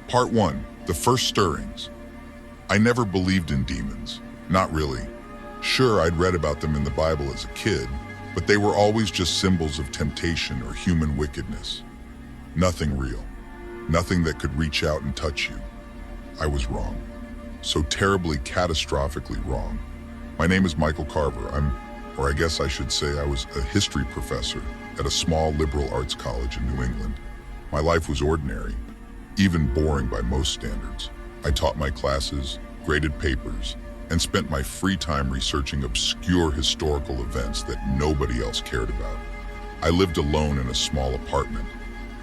Part 1. The First Stirrings. I never believed in demons. Not really. Sure, I'd read about them in the Bible as a kid, but they were always just symbols of temptation or human wickedness. Nothing real. Nothing that could reach out and touch you. I was wrong. So terribly, catastrophically wrong. My name is Michael Carver. I guess I should say I was a history professor at a small liberal arts college in New England. My life was ordinary, even boring by most standards. I taught my classes, graded papers, and spent my free time researching obscure historical events that nobody else cared about. I lived alone in a small apartment,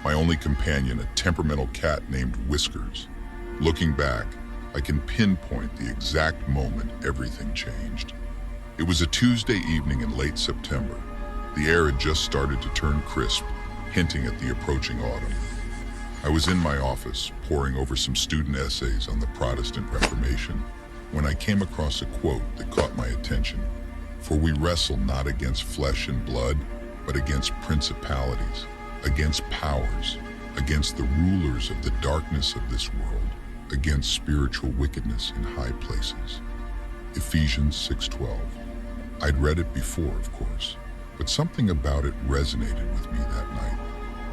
my only companion a temperamental cat named Whiskers. Looking back, I can pinpoint the exact moment everything changed. It was a Tuesday evening in late September. The air had just started to turn crisp, hinting at the approaching autumn. I was in my office, poring over some student essays on the Protestant Reformation, when I came across a quote that caught my attention. For we wrestle not against flesh and blood, but against principalities, against powers, against the rulers of the darkness of this world, against spiritual wickedness in high places. Ephesians 6:12. I'd read it before, of course, but something about it resonated with me that night.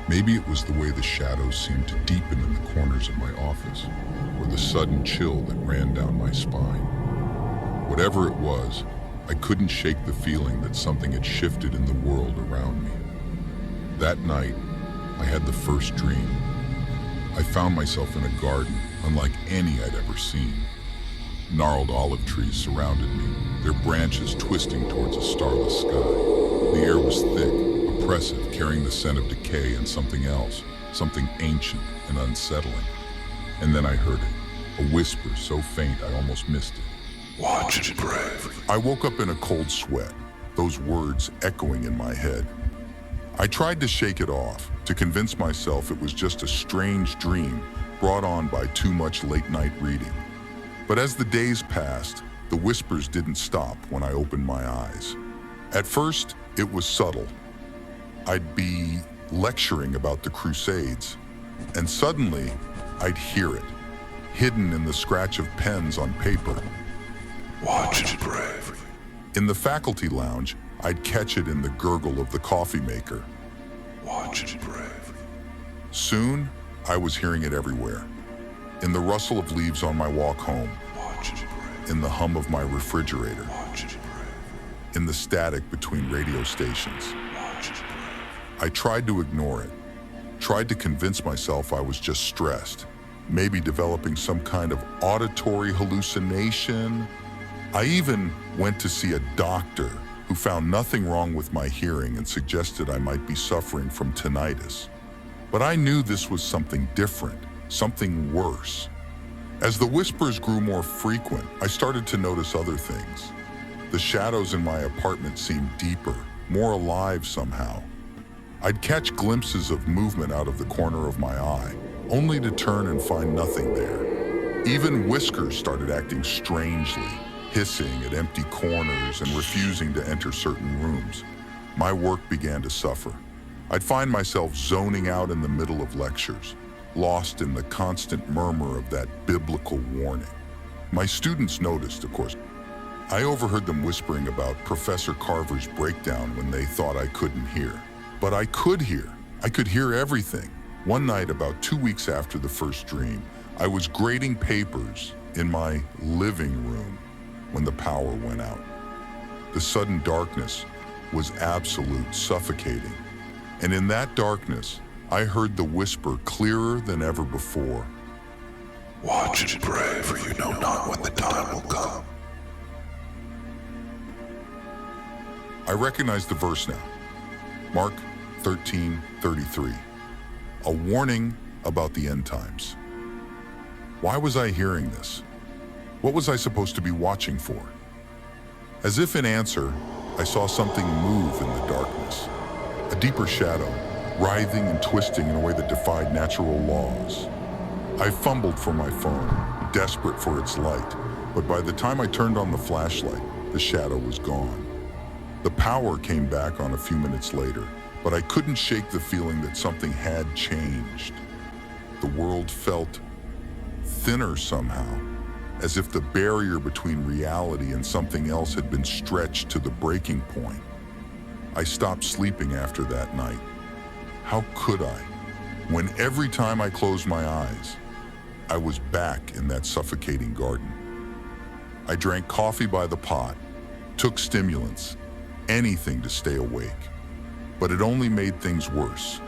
Maybe it was the way the shadows seemed to deepen in the corners of my office, or the sudden chill that ran down my spine. Whatever it was, I couldn't shake the feeling that something had shifted in the world around me. That night, I had the first dream. I found myself in a garden unlike any I'd ever seen. Gnarled olive trees surrounded me, their branches twisting towards a starless sky. The air was thick, oppressive, carrying the scent of decay and something else, something ancient and unsettling. And then I heard it, a whisper so faint I almost missed it. Watch and pray. I woke up in a cold sweat, those words echoing in my head. I tried to shake it off, to convince myself it was just a strange dream brought on by too much late-night reading. But as the days passed, the whispers didn't stop when I opened my eyes. At first, it was subtle. I'd be lecturing about the Crusades, and suddenly, I'd hear it, hidden in the scratch of pens on paper. Watch and pray. In the faculty lounge, I'd catch it in the gurgle of the coffee maker. Watch and pray. Soon, I was hearing it everywhere. In the rustle of leaves on my walk home, Watch and pray. in the hum of my refrigerator, Watch and pray. in the static between radio stations. Watch and pray. I tried to ignore it, tried to convince myself I was just stressed, maybe developing some kind of auditory hallucination. I even went to see a doctor who found nothing wrong with my hearing and suggested I might be suffering from tinnitus. But I knew this was something different, something worse. As the whispers grew more frequent, I started to notice other things. The shadows in my apartment seemed deeper, more alive somehow. I'd catch glimpses of movement out of the corner of my eye, only to turn and find nothing there. Even Whiskers started acting strangely, hissing at empty corners and refusing to enter certain rooms. My work began to suffer. I'd find myself zoning out in the middle of lectures, lost in the constant murmur of that biblical warning. My students noticed, of course. I overheard them whispering about Professor Carver's breakdown when they thought I couldn't hear. But I could hear. I could hear everything. One night, about 2 weeks after the first dream, I was grading papers in my living room when the power went out. The sudden darkness was absolute, suffocating. And in that darkness, I heard the whisper clearer than ever before. Watch and pray, for you know not when the time will come. I recognize the verse now. Mark 13:33. A warning about the end times. Why was I hearing this? What was I supposed to be watching for? As if in answer, I saw something move in the darkness. A deeper shadow, writhing and twisting in a way that defied natural laws. I fumbled for my phone, desperate for its light, but by the time I turned on the flashlight, the shadow was gone. The power came back on a few minutes later, but I couldn't shake the feeling that something had changed. The world felt thinner somehow, as if the barrier between reality and something else had been stretched to the breaking point. I stopped sleeping after that night. How could I, when every time I closed my eyes, I was back in that suffocating garden? I drank coffee by the pot, took stimulants, anything to stay awake. But it only made things worse.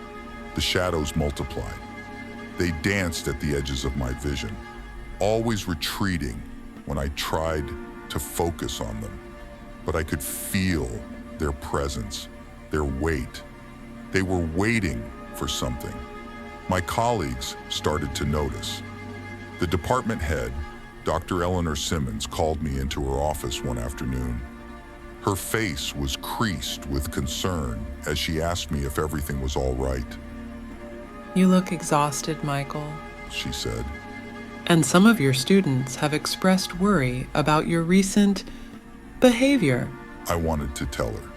The shadows multiplied. They danced at the edges of my vision, always retreating when I tried to focus on them. But I could feel their presence, their weight. They were waiting for something. My colleagues started to notice. The department head, Dr. Eleanor Simmons, called me into her office one afternoon. Her face was creased with concern as she asked me if everything was all right. You look exhausted, Michael. She said. And some of your students have expressed worry about your recent behavior. I wanted to tell her.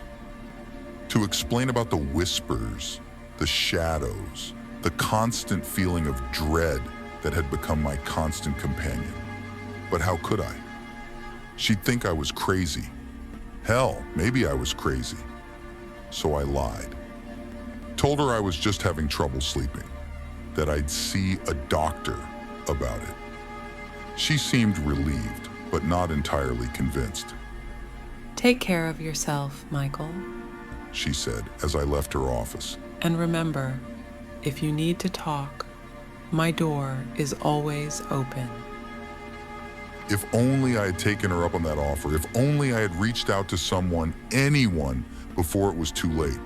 To explain about the whispers, the shadows, the constant feeling of dread that had become my constant companion. But how could I? She'd think I was crazy. Hell, maybe I was crazy. So I lied. Told her I was just having trouble sleeping, that I'd see a doctor about it. She seemed relieved, but not entirely convinced. Take care of yourself, Michael. She said as I left her office. And remember, if you need to talk, my door is always open. If only I had taken her up on that offer, if only I had reached out to someone, anyone, before it was too late.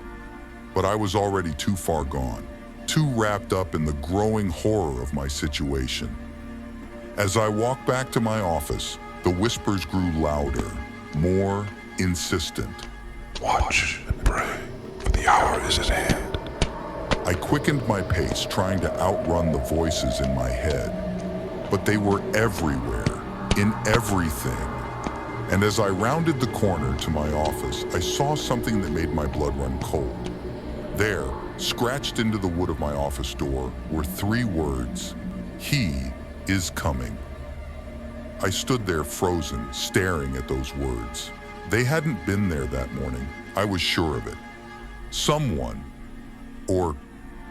But I was already too far gone, too wrapped up in the growing horror of my situation. As I walked back to my office, the whispers grew louder, more insistent. Watch and pray, for the hour is at hand. I quickened my pace, trying to outrun the voices in my head. But they were everywhere, in everything. And as I rounded the corner to my office, I saw something that made my blood run cold. There, scratched into the wood of my office door, were 3 words: "He is coming." I stood there frozen, staring at those words. They hadn't been there that morning. I was sure of it. Someone, or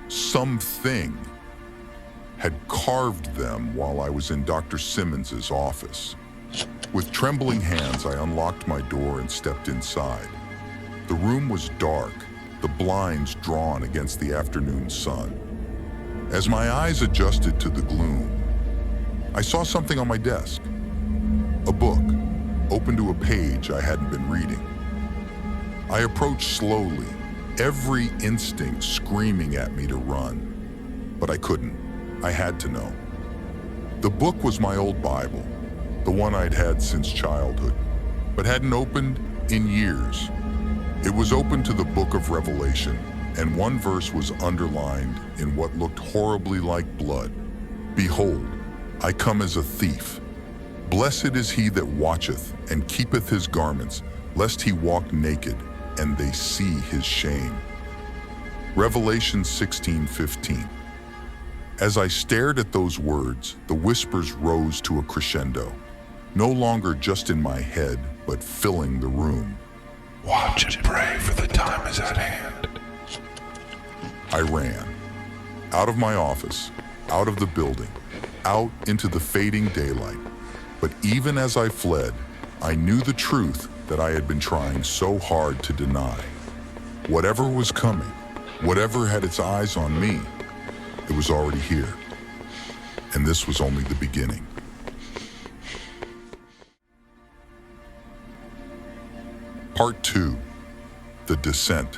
something, had carved them while I was in Dr. Simmons's office. With trembling hands, I unlocked my door and stepped inside. The room was dark, the blinds drawn against the afternoon sun. As my eyes adjusted to the gloom, I saw something on my desk. A book, open to a page I hadn't been reading. I approached slowly, every instinct screaming at me to run. But I couldn't. I had to know. The book was my old Bible, the one I'd had since childhood, but hadn't opened in years. It was open to the book of Revelation, and one verse was underlined in what looked horribly like blood. "Behold, I come as a thief. Blessed is he that watcheth and keepeth his garments, lest he walk naked, and they see his shame." Revelation 16:15. As I stared at those words, the whispers rose to a crescendo, no longer just in my head, but filling the room. Watch and pray, for the time is at hand. I ran, out of my office, out of the building, out into the fading daylight. But even as I fled, I knew the truth that I had been trying so hard to deny. Whatever was coming, whatever had its eyes on me, it was already here. And this was only the beginning. Part 2, The Descent.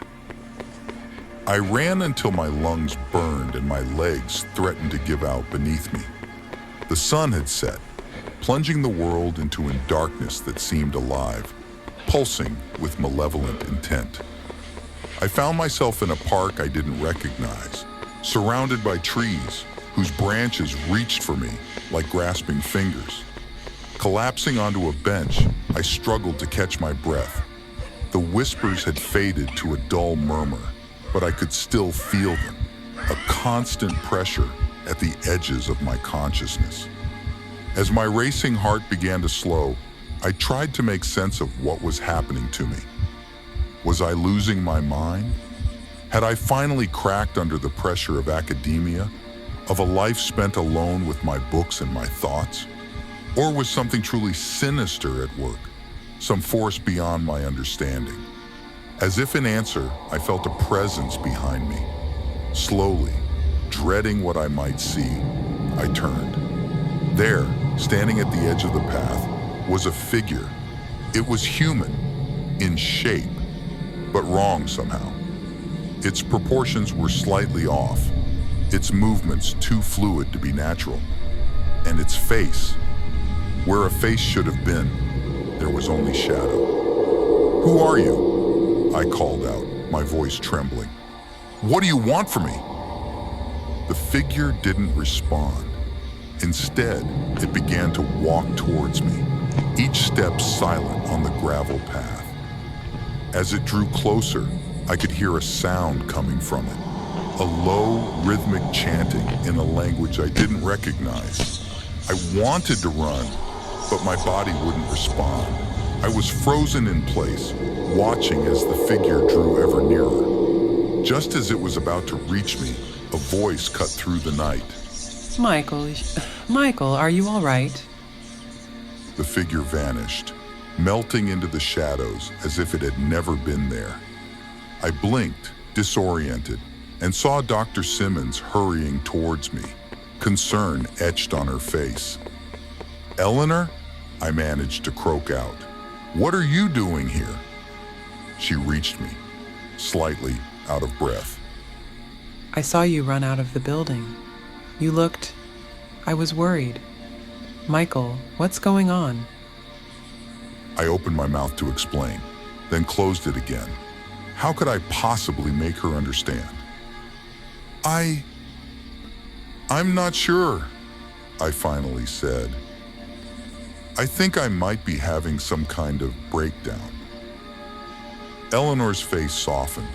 I ran until my lungs burned and my legs threatened to give out beneath me. The sun had set, plunging the world into a darkness that seemed alive, pulsing with malevolent intent. I found myself in a park I didn't recognize, surrounded by trees whose branches reached for me like grasping fingers. Collapsing onto a bench, I struggled to catch my breath. The whispers had faded to a dull murmur, but I could still feel them, a constant pressure at the edges of my consciousness. As my racing heart began to slow, I tried to make sense of what was happening to me. Was I losing my mind? Had I finally cracked under the pressure of academia, of a life spent alone with my books and my thoughts? Or was something truly sinister at work, some force beyond my understanding? As if in answer, I felt a presence behind me. Slowly, dreading what I might see, I turned. There, standing at the edge of the path, was a figure. It was human, in shape, but wrong somehow. Its proportions were slightly off, its movements too fluid to be natural. And its face, where a face should have been, there was only shadow. "Who are you?" I called out, my voice trembling. "What do you want from me?" The figure didn't respond. Instead, it began to walk towards me, each step silent on the gravel path. As it drew closer, I could hear a sound coming from it, a low, rhythmic chanting in a language I didn't recognize. I wanted to run, but my body wouldn't respond. I was frozen in place, watching as the figure drew ever nearer. Just as it was about to reach me, a voice cut through the night. Michael, are you all right? The figure vanished, melting into the shadows as if it had never been there. I blinked, disoriented, and saw Dr. Simmons hurrying towards me, concern etched on her face. "Eleanor?" I managed to croak out. "What are you doing here?" She reached me, slightly out of breath. I saw you run out of the building. I was worried. Michael, what's going on? I opened my mouth to explain, then closed it again. How could I possibly make her understand? I'm not sure, I finally said. I think I might be having some kind of breakdown. Eleanor's face softened.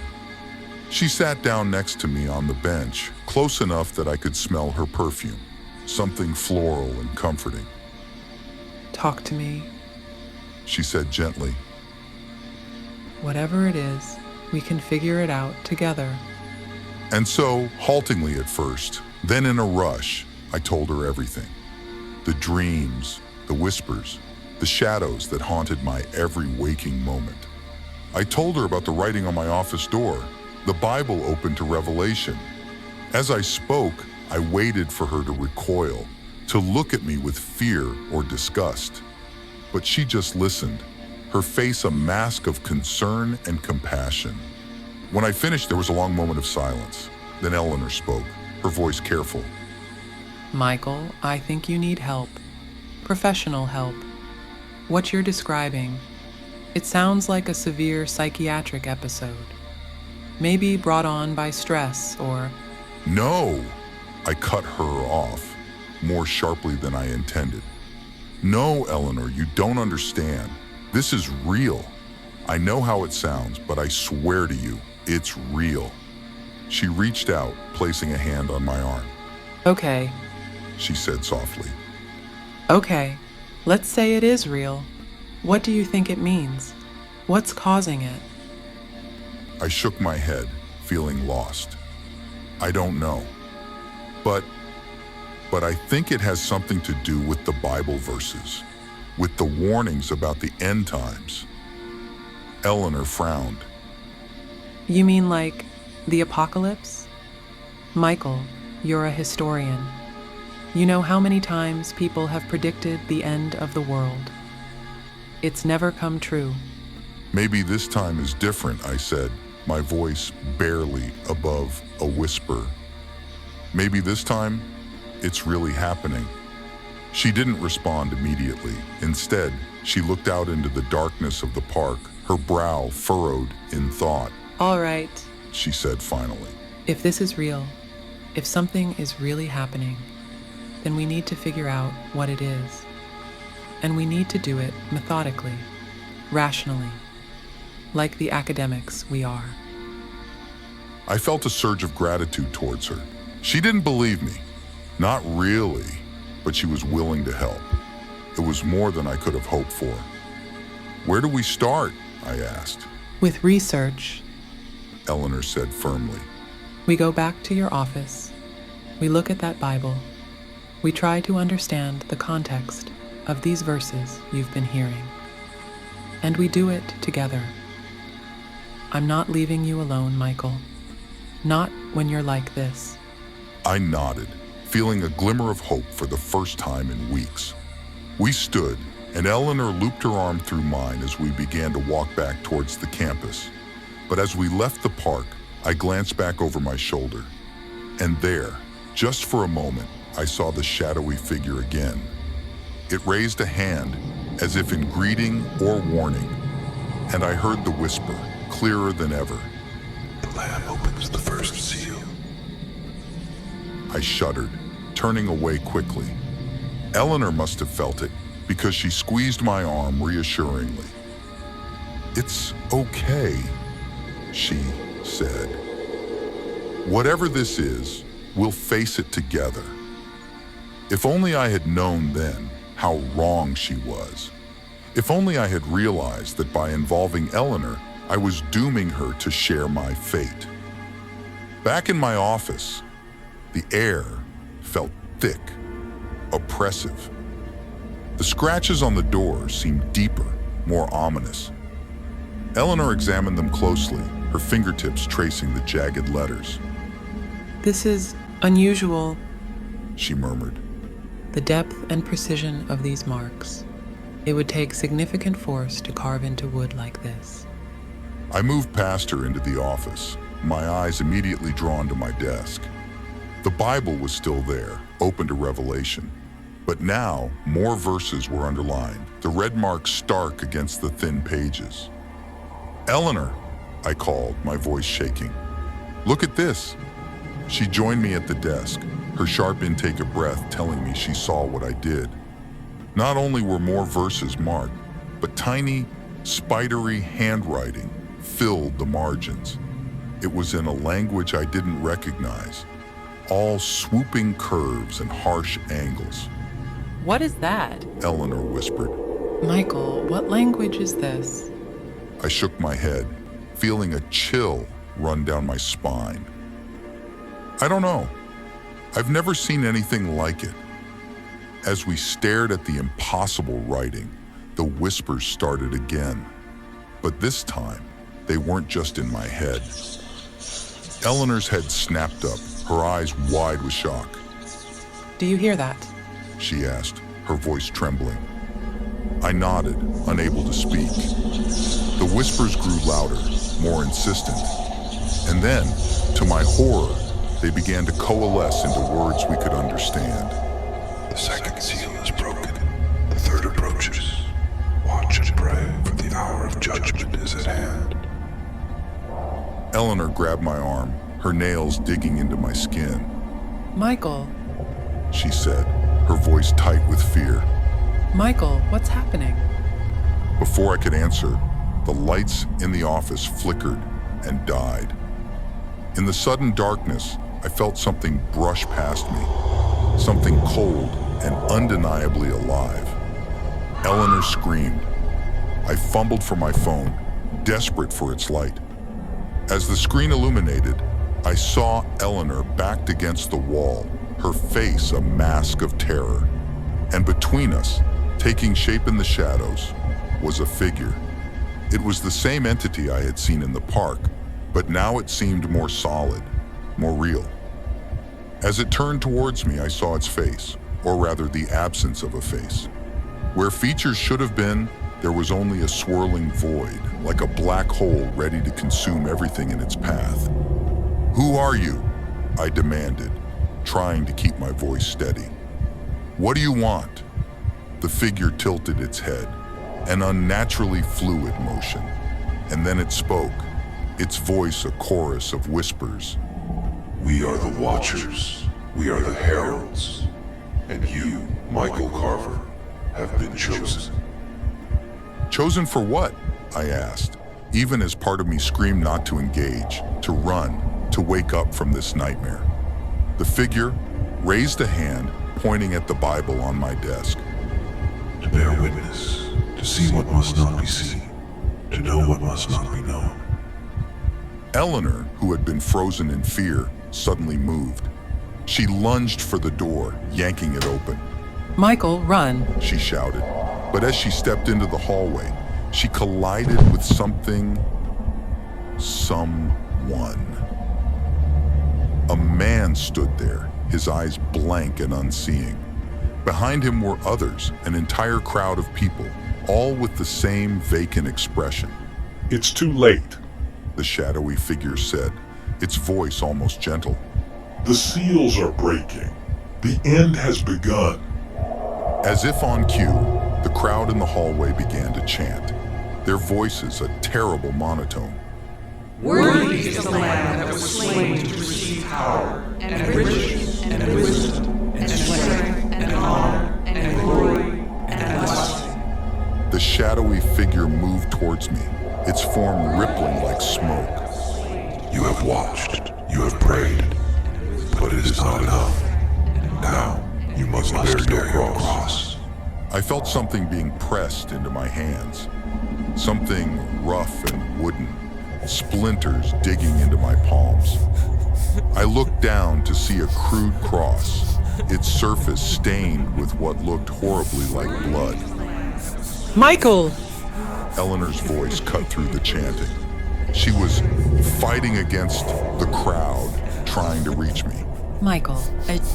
She sat down next to me on the bench, close enough that I could smell her perfume, something floral and comforting. Talk to me. She said gently. Whatever it is, we can figure it out together. And so, haltingly at first, then in a rush, I told her everything. The dreams, the whispers, the shadows that haunted my every waking moment. I told her about the writing on my office door, the Bible open to Revelation. As I spoke, I waited for her to recoil, to look at me with fear or disgust. But she just listened, her face a mask of concern and compassion. When I finished, there was a long moment of silence. Then Eleanor spoke, her voice careful. Michael, I think you need help. Professional help. What you're describing, it sounds like a severe psychiatric episode. Maybe brought on by stress or... No! I cut her off, more sharply than I intended. No, Eleanor, you don't understand. This is real. I know how it sounds, but I swear to you, it's real. She reached out, placing a hand on my arm. Okay. She said softly. Okay, let's say it is real. What do you think it means? What's causing it? I shook my head, feeling lost. I don't know. But I think it has something to do with the Bible verses, with the warnings about the end times. Eleanor frowned. You mean like the apocalypse? Michael, you're a historian. You know how many times people have predicted the end of the world. It's never come true. Maybe this time is different, I said, my voice barely above a whisper. Maybe this time, it's really happening. She didn't respond immediately. Instead, she looked out into the darkness of the park, her brow furrowed in thought. All right, She said finally. if this is real, if something is really happening, then we need to figure out what it is. And we need to do it methodically, rationally, like the academics we are. I felt a surge of gratitude towards her. She didn't believe me. Not really, but she was willing to help. It was more than I could have hoped for. "Where do we start?" I asked. With research, Eleanor said firmly. we go back to your office. We look at that Bible. We try to understand the context of these verses you've been hearing. And we do it together. I'm not leaving you alone, Michael. Not when you're like this. I nodded, feeling a glimmer of hope for the first time in weeks. We stood, and Eleanor looped her arm through mine as we began to walk back towards the campus. But as we left the park, I glanced back over my shoulder. And there, just for a moment, I saw the shadowy figure again. It raised a hand, as if in greeting or warning, and I heard the whisper, clearer than ever. The Lamb opens the first seal. I shuddered, turning away quickly. Eleanor must have felt it, because she squeezed my arm reassuringly. "It's okay," she said. "Whatever this is, we'll face it together." If only I had known then how wrong she was. If only I had realized that by involving Eleanor, I was dooming her to share my fate. Back in my office, the air felt thick, oppressive. The scratches on the door seemed deeper, more ominous. Eleanor examined them closely, her fingertips tracing the jagged letters. "This is unusual, She murmured. the depth and precision of these marks. It would take significant force to carve into wood like this." I moved past her into the office, my eyes immediately drawn to my desk. The Bible was still there, open to Revelation. But now, more verses were underlined, the red marks stark against the thin pages. "Eleanor," I called, my voice shaking. "Look at this." She joined me at the desk, her sharp intake of breath telling me she saw what I did. Not only were more verses marked, but tiny, spidery handwriting filled the margins. It was in a language I didn't recognize, all swooping curves and harsh angles. "What is that?" Eleanor whispered. "Michael, what language is this?" I shook my head, feeling a chill run down my spine. "I don't know. I've never seen anything like it." As we stared at the impossible writing, the whispers started again. But this time, they weren't just in my head. Eleanor's head snapped up, her eyes wide with shock. "Do you hear that?" She asked, her voice trembling. I nodded, unable to speak. The whispers grew louder, more insistent. And then, to my horror, they began to coalesce into words we could understand. The second seal is broken. The third approaches. Watch and pray, for the hour of judgment is at hand. Eleanor grabbed my arm, her nails digging into my skin. "Michael, She said, her voice tight with fear. Michael, what's happening?" Before I could answer, the lights in the office flickered and died. In the sudden darkness, I felt something brush past me, something cold and undeniably alive. Eleanor screamed. I fumbled for my phone, desperate for its light. As the screen illuminated, I saw Eleanor backed against the wall, her face a mask of terror. And between us, taking shape in the shadows, was a figure. It was the same entity I had seen in the park, but now it seemed more solid, more real. As it turned towards me, I saw its face, or rather the absence of a face. Where features should have been, there was only a swirling void, like a black hole ready to consume everything in its path. "Who are you?" I demanded, trying to keep my voice steady. "What do you want?" The figure tilted its head, an unnaturally fluid motion, and then it spoke, its voice a chorus of whispers. We are the Watchers. We are the Heralds. And you, Michael Carver, have been chosen. "Chosen for what?" I asked, even as part of me screamed not to engage, to run, to wake up from this nightmare. The figure raised a hand, pointing at the Bible on my desk. To bear witness, to see what must not be seen, to know what must not be known. Eleanor, who had been frozen in fear, suddenly moved. She lunged for the door, yanking it open. Michael, run. She shouted. But as she stepped into the hallway, she collided with someone. A man stood there, his eyes blank and unseeing. Behind him were others, an entire crowd of people, all with the same vacant expression. It's too late. The shadowy figure said, its voice almost gentle. The seals are breaking. The end has begun. As if on cue, the crowd in the hallway began to chant, their voices a terrible monotone. Worthy is the Lamb that was slain to receive power, and riches, and wisdom, and strength, and honor, and glory, and blessing. The shadowy figure moved towards me, its form rippling like smoke. You have watched, you have prayed, but it is not enough. Now, you must bear your cross. I felt something being pressed into my hands, something rough and wooden, splinters digging into my palms. I looked down to see a crude cross, its surface stained with what looked horribly like blood. Michael! Eleanor's voice cut through the chanting. She was fighting against the crowd, trying to reach me. Michael,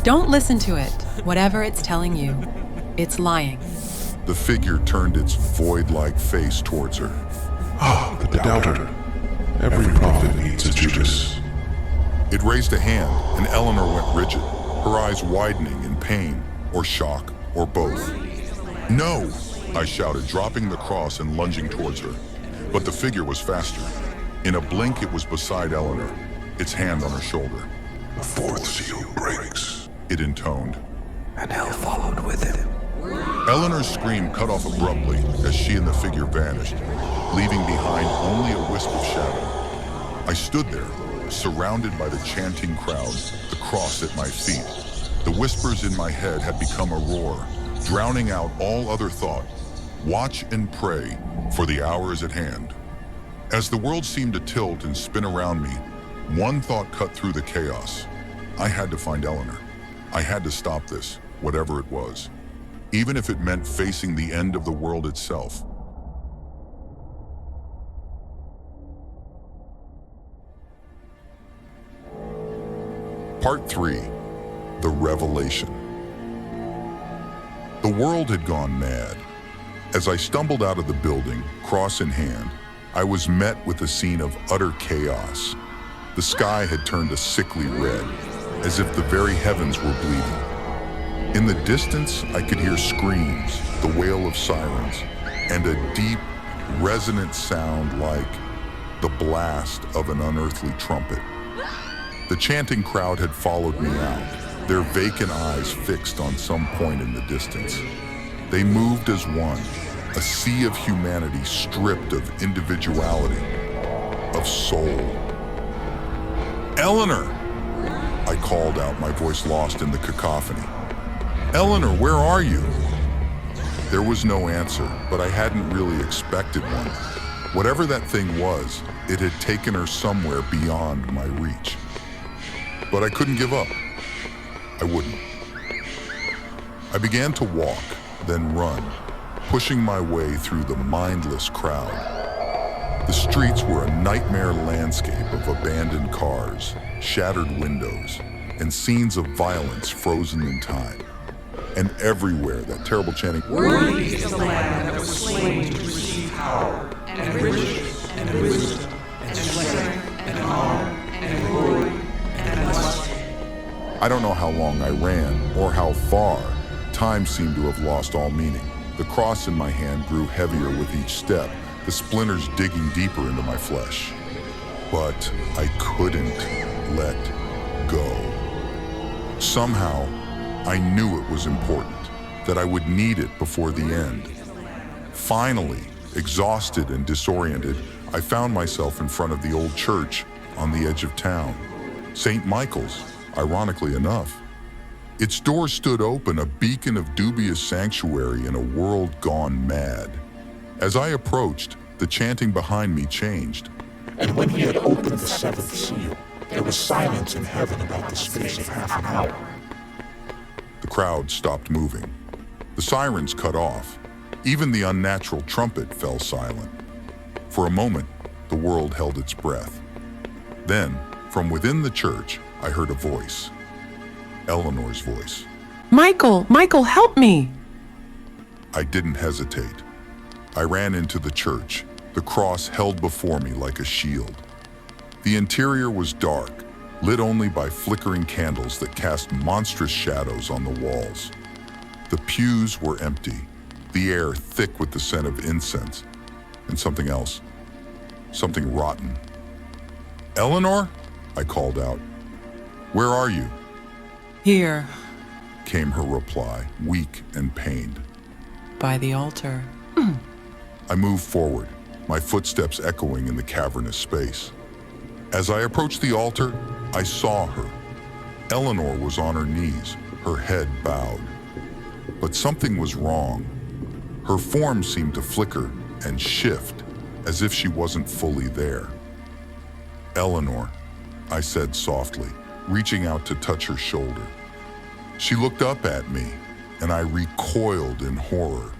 don't listen to it. Whatever it's telling you, it's lying. The figure turned its void-like face towards her. Ah, the doubter. Every prophet needs a Judas. It raised a hand, and Eleanor went rigid, her eyes widening in pain, or shock, or both. No! I shouted, dropping the cross and lunging towards her. But the figure was faster. In a blink, it was beside Eleanor, its hand on her shoulder. The fourth seal breaks, it intoned. And hell followed with him. Eleanor's scream cut off abruptly as she and the figure vanished, leaving behind only a wisp of shadow. I stood there, surrounded by the chanting crowd, the cross at my feet. The whispers in my head had become a roar, drowning out all other thought. Watch and pray, for the hour is at hand. As the world seemed to tilt and spin around me, one thought cut through the chaos. I had to find Eleanor. I had to stop this, whatever it was, even if it meant facing the end of the world itself. Part 3, The Revelation. The world had gone mad. As I stumbled out of the building, cross in hand, I was met with a scene of utter chaos. The sky had turned a sickly red, as if the very heavens were bleeding. In the distance, I could hear screams, the wail of sirens, and a deep, resonant sound like the blast of an unearthly trumpet. The chanting crowd had followed me out, their vacant eyes fixed on some point in the distance. They moved as one, a sea of humanity stripped of individuality, of soul. Eleanor! I called out, my voice lost in the cacophony. Eleanor, where are you? There was no answer, but I hadn't really expected one. Whatever that thing was, it had taken her somewhere beyond my reach. But I couldn't give up. I wouldn't. I began to walk, then run, pushing my way through the mindless crowd. The streets were a nightmare landscape of abandoned cars, shattered windows, and scenes of violence frozen in time. And everywhere, that terrible chanting, Worthy is the Lamb that was slain to receive power, and riches, and wisdom, and strength, and honor, and glory, and blessing. I don't know how long I ran, or how far. Time seemed to have lost all meaning. The cross in my hand grew heavier with each step, the splinters digging deeper into my flesh. But I couldn't let go. Somehow, I knew it was important, that I would need it before the end. Finally, exhausted and disoriented, I found myself in front of the old church on the edge of town. St. Michael's, ironically enough. Its door stood open, a beacon of dubious sanctuary in a world gone mad. As I approached, the chanting behind me changed. And when he had opened the seventh seal, there was silence in heaven about the space of half an hour. The crowd stopped moving. The sirens cut off. Even the unnatural trumpet fell silent. For a moment, the world held its breath. Then, from within the church, I heard a voice. Eleanor's voice. Michael, Michael, help me! I didn't hesitate. I ran into the church, the cross held before me like a shield. The interior was dark, lit only by flickering candles that cast monstrous shadows on the walls. The pews were empty, the air thick with the scent of incense, and something else, something rotten. Eleanor? I called out. Where are you? Here, Came her reply, weak and pained. by the altar. I moved forward, my footsteps echoing in the cavernous space. As I approached the altar, I saw her. Eleanor was on her knees, her head bowed. But something was wrong. Her form seemed to flicker and shift, as if she wasn't fully there. Eleanor, I said softly, reaching out to touch her shoulder. She looked up at me, and I recoiled in horror.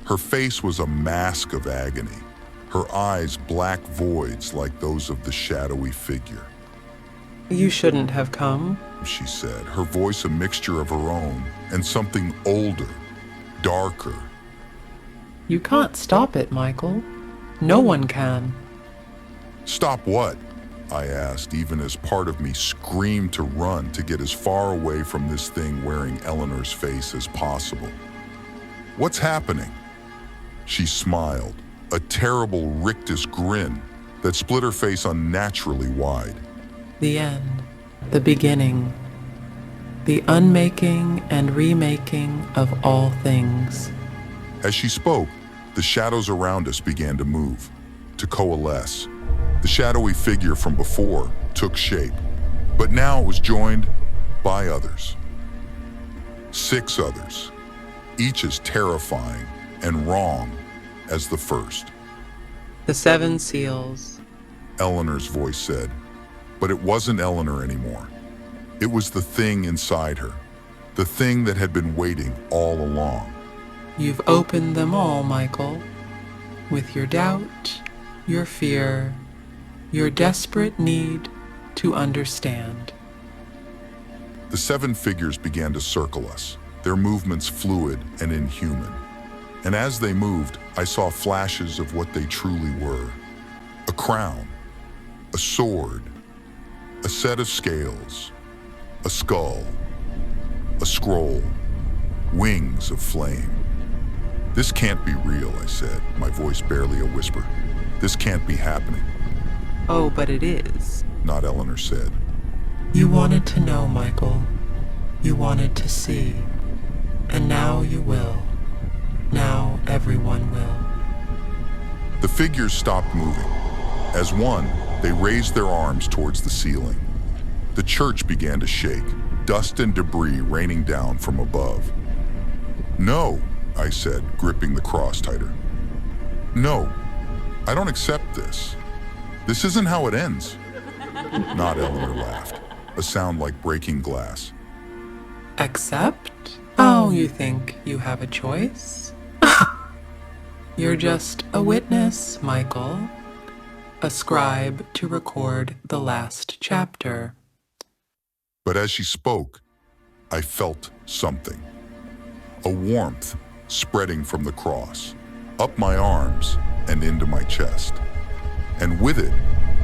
Her face was a mask of agony, her eyes black voids like those of the shadowy figure. You shouldn't have come. She said, her voice a mixture of her own and something older, darker. You can't stop it, Michael. No one can. Stop what? I asked, even as part of me screamed to run to get as far away from this thing wearing Eleanor's face as possible. What's happening? She smiled, a terrible rictus grin that split her face unnaturally wide. The end. The beginning. The unmaking and remaking of all things. As she spoke, the shadows around us began to move, to coalesce. The shadowy figure from before took shape, but now it was joined by others. 6 others, each as terrifying and wrong as the first. The 7 seals. Eleanor's voice said, but it wasn't Eleanor anymore. It was the thing inside her, the thing that had been waiting all along. You've opened them all, Michael. With your doubt, your fear, your desperate need to understand. The 7 figures began to circle us, their movements fluid and inhuman. And as they moved, I saw flashes of what they truly were. A crown, a sword, a set of scales, a skull, a scroll, wings of flame. This can't be real, I said, my voice barely a whisper. This can't be happening. Oh, but it is. Not Eleanor said. You wanted to know, Michael. You wanted to see. And now you will. Now everyone will. The figures stopped moving. As one, they raised their arms towards the ceiling. The church began to shake, dust and debris raining down from above. No, I said, gripping the cross tighter. No, I don't accept this. This isn't how it ends. Not Eleanor laughed, a sound like breaking glass. Accept? Oh, you think you have a choice? You're just a witness, Michael. A scribe to record the last chapter. But as she spoke, I felt something. A warmth spreading from the cross, up my arms and into my chest. And with it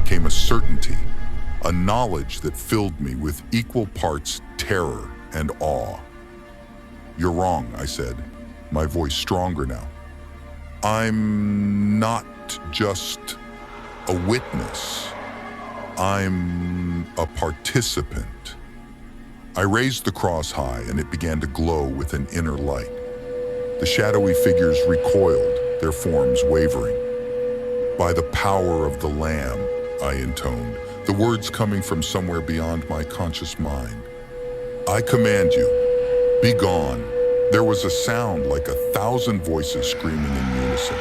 came a certainty, a knowledge that filled me with equal parts terror and awe. You're wrong, I said, my voice stronger now. I'm not just a witness. I'm a participant. I raised the cross high and it began to glow with an inner light. The shadowy figures recoiled, their forms wavering. By the power of the Lamb, I intoned, the words coming from somewhere beyond my conscious mind. I command you, be gone. There was a sound like 1,000 voices screaming in unison.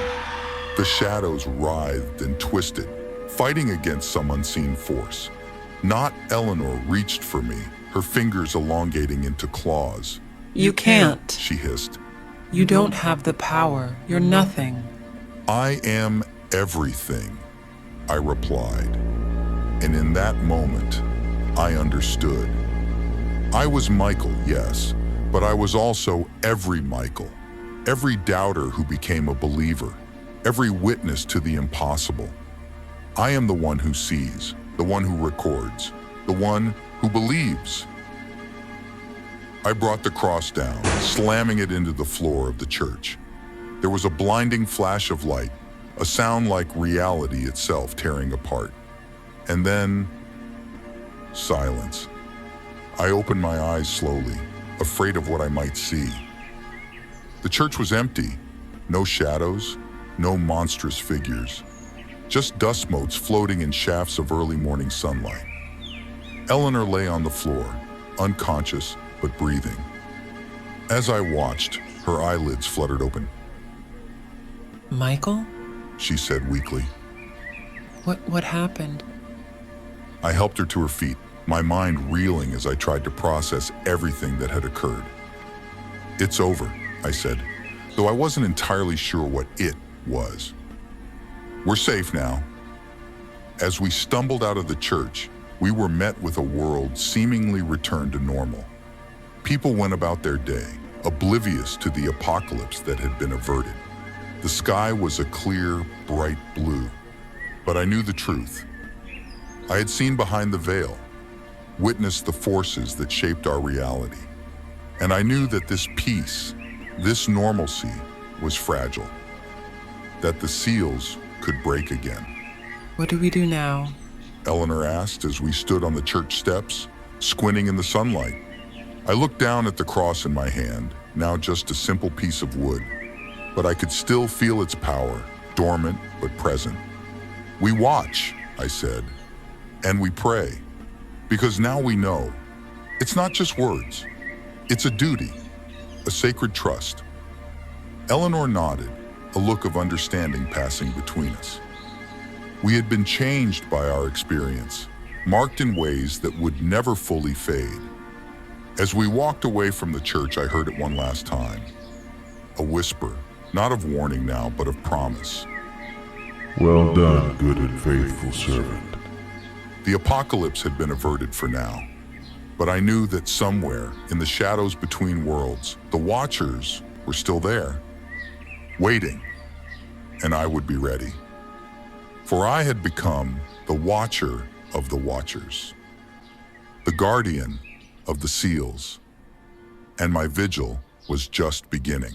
The shadows writhed and twisted, fighting against some unseen force. Not Eleanor reached for me, her fingers elongating into claws. You can't. She hissed. You don't have the power. You're nothing. I am everything, I replied. And in that moment, I understood. I was Michael, yes, but I was also every Michael, every doubter who became a believer, every witness to the impossible. I am the one who sees, the one who records, the one who believes. I brought the cross down, slamming it into the floor of the church. There was a blinding flash of light, a sound like reality itself tearing apart. And then, silence. I opened my eyes slowly, afraid of what I might see. The church was empty. No shadows, no monstrous figures. Just dust motes floating in shafts of early morning sunlight. Eleanor lay on the floor, unconscious but breathing. As I watched, her eyelids fluttered open. Michael? She said weakly. What happened? I helped her to her feet, my mind reeling as I tried to process everything that had occurred. It's over, I said, though I wasn't entirely sure what it was. We're safe now. As we stumbled out of the church, we were met with a world seemingly returned to normal. People went about their day, oblivious to the apocalypse that had been averted. The sky was a clear, bright blue, but I knew the truth. I had seen behind the veil, witnessed the forces that shaped our reality, and I knew that this peace, this normalcy, was fragile, that the seals could break again. What do we do now? Eleanor asked as we stood on the church steps, squinting in the sunlight. I looked down at the cross in my hand, now just a simple piece of wood, but I could still feel its power, dormant but present. We watch, I said, and we pray, because now we know. It's not just words. It's a duty, a sacred trust. Eleanor nodded, a look of understanding passing between us. We had been changed by our experience, marked in ways that would never fully fade. As we walked away from the church, I heard it one last time. A whisper, not of warning now, but of promise. Well done, good and faithful servant. The apocalypse had been averted for now, but I knew that somewhere in the shadows between worlds, the Watchers were still there, waiting, and I would be ready. For I had become the Watcher of the Watchers, the guardian of the seals, and my vigil was just beginning.